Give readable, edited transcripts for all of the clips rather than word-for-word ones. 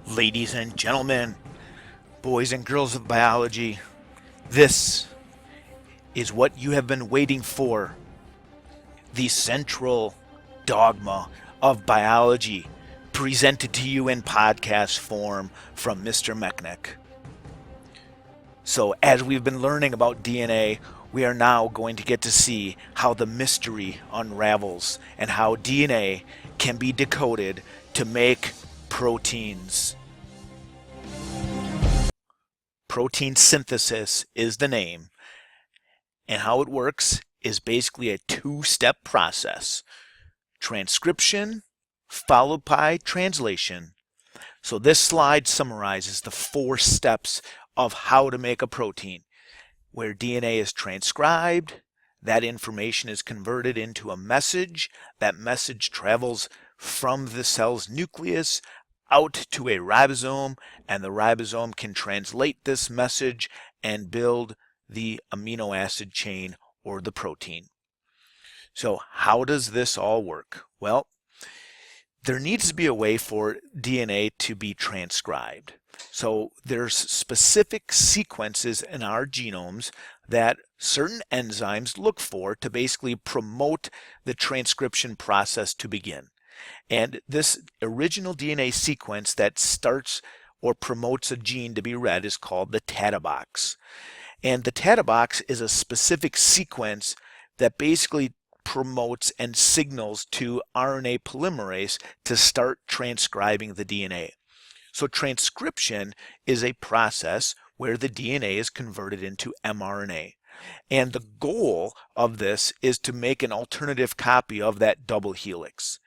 Ladies and gentlemen, boys and girls of biology, this is what you have been waiting for. The central dogma of biology presented to you in podcast form from Mr. Mechnick. So, as we've been learning about DNA, we are now going to get to see how the mystery unravels and how DNA can be decoded to make proteins. Protein synthesis is the name, and how it works is basically a two-step process. Transcription followed by translation. So this slide summarizes the 4 steps of how to make a protein. Where DNA is transcribed, that information is converted into a message. That message travels from the cell's nucleus out to a ribosome, and the ribosome can translate this message and build the amino acid chain or the protein. So how does this all work? Well, there needs to be a way for DNA to be transcribed. So there's specific sequences in our genomes that certain enzymes look for to basically promote the transcription process to begin. And this original DNA sequence that starts or promotes a gene to be read is called the TATA box. And the TATA box is a specific sequence that basically promotes and signals to RNA polymerase to start transcribing the DNA. So transcription is a process where the DNA is converted into mRNA. And the goal of this is to make an alternative copy of that double helix.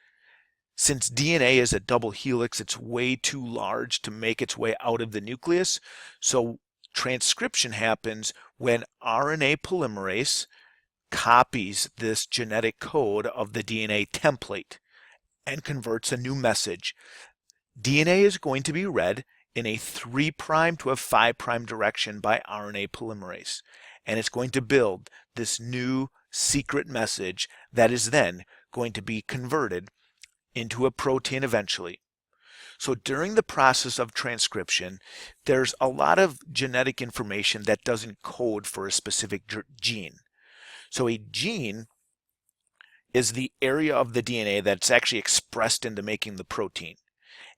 Since DNA is a double helix, it's way too large to make its way out of the nucleus. So transcription happens when RNA polymerase copies this genetic code of the DNA template and converts a new message. DNA is going to be read in a 3' to a 5' direction by RNA polymerase, and it's going to build this new secret message that is then going to be converted into a protein eventually. So during the process of transcription, there's a lot of genetic information that doesn't code for a specific gene. So a gene is the area of the DNA that's actually expressed into making the protein.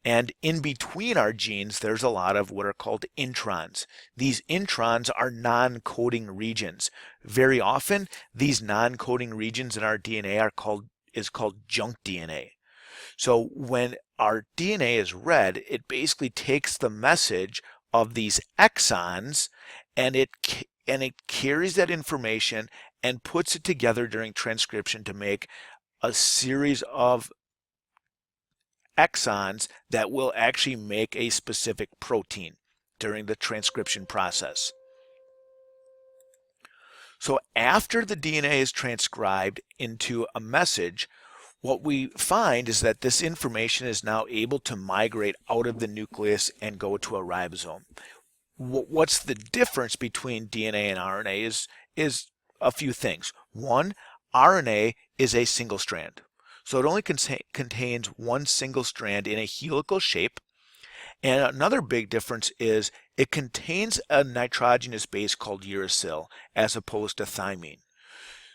And in between our genes, there's a lot of what are called introns. These introns are non-coding regions. Very often, these non-coding regions in our DNA are called junk DNA. So when our DNA is read, it basically takes the message of these exons and it carries that information and puts it together during transcription to make a series of exons that will actually make a specific protein during the transcription process. So after the DNA is transcribed into a message, what we find is that this information is now able to migrate out of the nucleus and go to a ribosome. What's the difference between DNA and RNA is a few things. One, RNA is a single strand. So it only contains one single strand in a helical shape. And another big difference is it contains a nitrogenous base called uracil as opposed to thymine.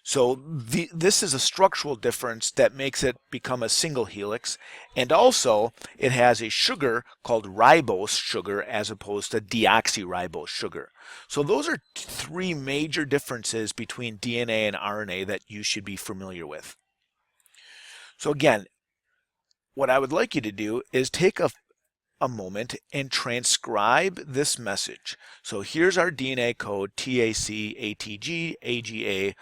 So this is a structural difference that makes it become a single helix, and also it has a sugar called ribose sugar as opposed to deoxyribose sugar. So those are 3 major differences between DNA and RNA that you should be familiar with. So again, what I would like you to do is take a moment and transcribe this message. So here's our DNA code TAC, ATG, AGA,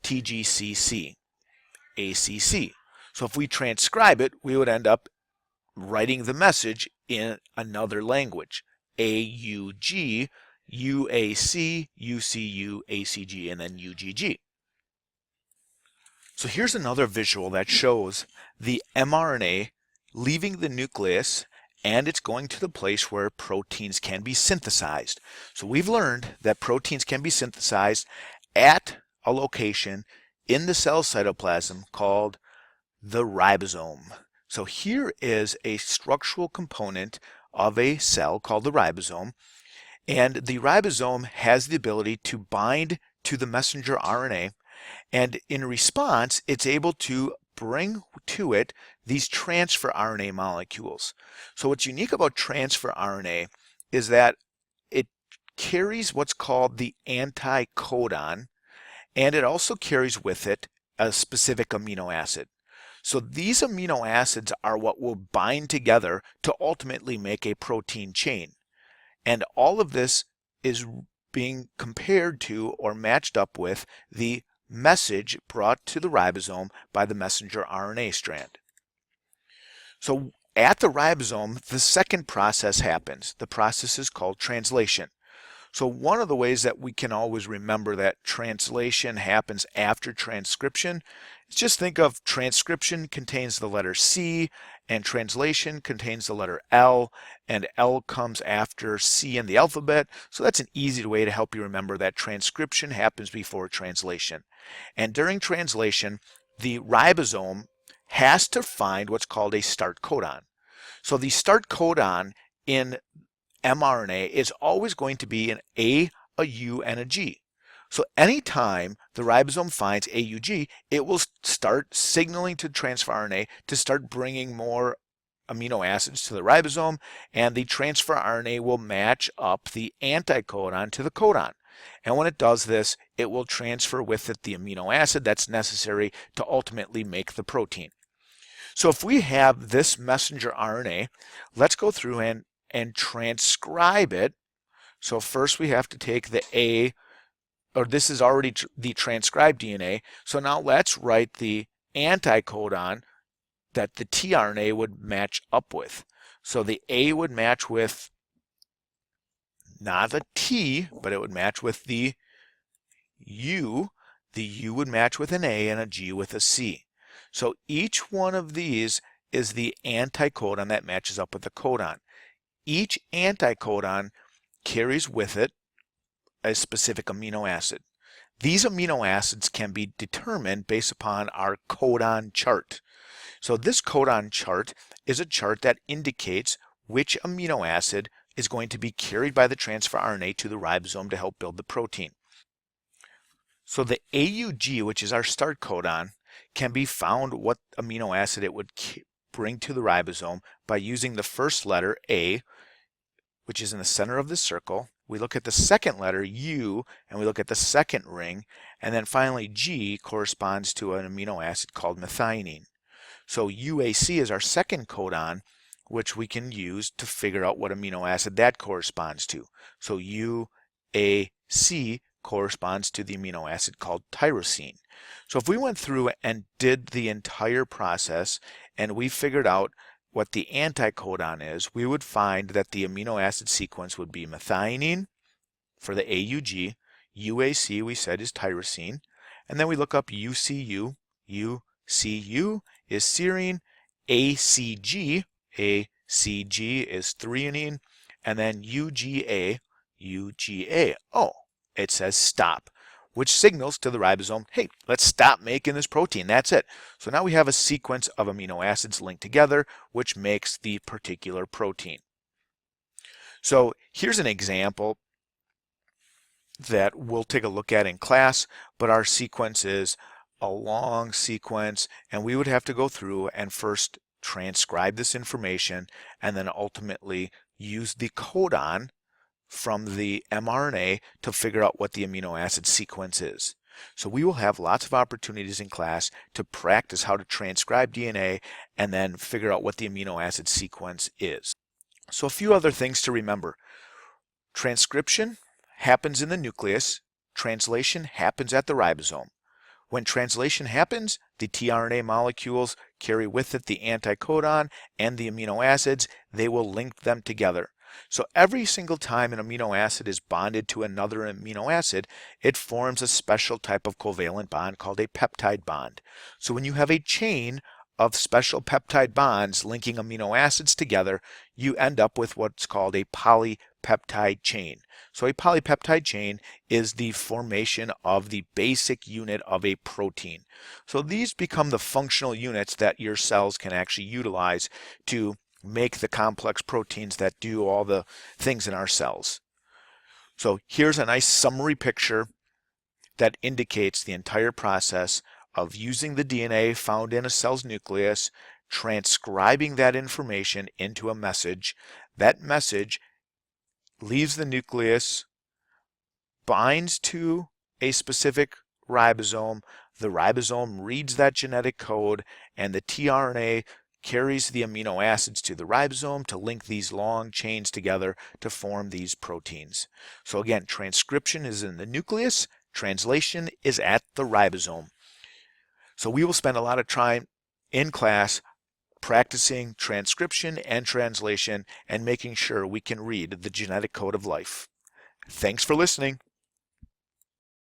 TGCC, ACC. So if we transcribe it, we would end up writing the message in another language. AUG, UAC, UCU, ACG, and then UGG. So here's another visual that shows the mRNA leaving the nucleus and it's going to the place where proteins can be synthesized. So we've learned that proteins can be synthesized at a location in the cell cytoplasm called the ribosome. So here is a structural component of a cell called the ribosome. And the ribosome has the ability to bind to the messenger RNA, and in response, it's able to bring to it these transfer RNA molecules. So what's unique about transfer RNA is that it carries what's called the anticodon, and it also carries with it a specific amino acid. So these amino acids are what will bind together to ultimately make a protein chain. And all of this is being compared to or matched up with the message brought to the ribosome by the messenger RNA strand. So at the ribosome, the second process happens. The process is called translation. So one of the ways that we can always remember that translation happens after transcription is just think of transcription contains the letter C, and translation contains the letter L, and L comes after C in the alphabet. So that's an easy way to help you remember that transcription happens before translation. And during translation, the ribosome has to find what's called a start codon. So the start codon in mRNA is always going to be an A, a U, and a G. So anytime the ribosome finds AUG, it will start signaling to transfer RNA to start bringing more amino acids to the ribosome, and the transfer RNA will match up the anticodon to the codon. And when it does this, it will transfer with it the amino acid that's necessary to ultimately make the protein. So if we have this messenger RNA, let's go through and transcribe it. So first we have to take the A, or this is already the transcribed DNA. So now let's write the anticodon that the tRNA would match up with. So the A would match with not a T, but it would match with the U. The U would match with an A, and a G with a C. So each one of these is the anticodon that matches up with the codon. Each anticodon carries with it a specific amino acid. These amino acids can be determined based upon our codon chart. So this codon chart is a chart that indicates which amino acid is going to be carried by the transfer RNA to the ribosome to help build the protein. So the AUG, which is our start codon, can be found what amino acid it would bring to the ribosome by using the first letter A, which is in the center of the circle. We look at the second letter, U, and we look at the second ring, and then finally G corresponds to an amino acid called methionine. So UAC is our second codon, which we can use to figure out what amino acid that corresponds to. So UAC corresponds to the amino acid called tyrosine. So if we went through and did the entire process and we figured out what the anticodon is, we would find that the amino acid sequence would be methionine for the AUG, UAC we said is tyrosine, and then we look up UCU, UCU is serine, ACG is threonine, and then UGA, oh, it says stop, which signals to the ribosome, hey, let's stop making this protein. That's it. So now we have a sequence of amino acids linked together, which makes the particular protein. So here's an example that we'll take a look at in class, but our sequence is a long sequence, and we would have to go through and first transcribe this information and then ultimately use the codon from the mRNA to figure out what the amino acid sequence is. So we will have lots of opportunities in class to practice how to transcribe DNA and then figure out what the amino acid sequence is. So a few other things to remember. Transcription happens in the nucleus. Translation happens at the ribosome. When translation happens, the tRNA molecules carry with it the anticodon and the amino acids. They will link them together. So every single time an amino acid is bonded to another amino acid, it forms a special type of covalent bond called a peptide bond. So when you have a chain of special peptide bonds linking amino acids together, you end up with what's called a polypeptide chain. So a polypeptide chain is the formation of the basic unit of a protein. So these become the functional units that your cells can actually utilize to make the complex proteins that do all the things in our cells. So here's a nice summary picture that indicates the entire process of using the DNA found in a cell's nucleus, transcribing that information into a message. That message leaves the nucleus, binds to a specific ribosome. The ribosome reads that genetic code, and the tRNA carries the amino acids to the ribosome to link these long chains together to form these proteins. So again, transcription is in the nucleus, translation is at the ribosome. So we will spend a lot of time in class practicing transcription and translation and making sure we can read the genetic code of life. Thanks for listening.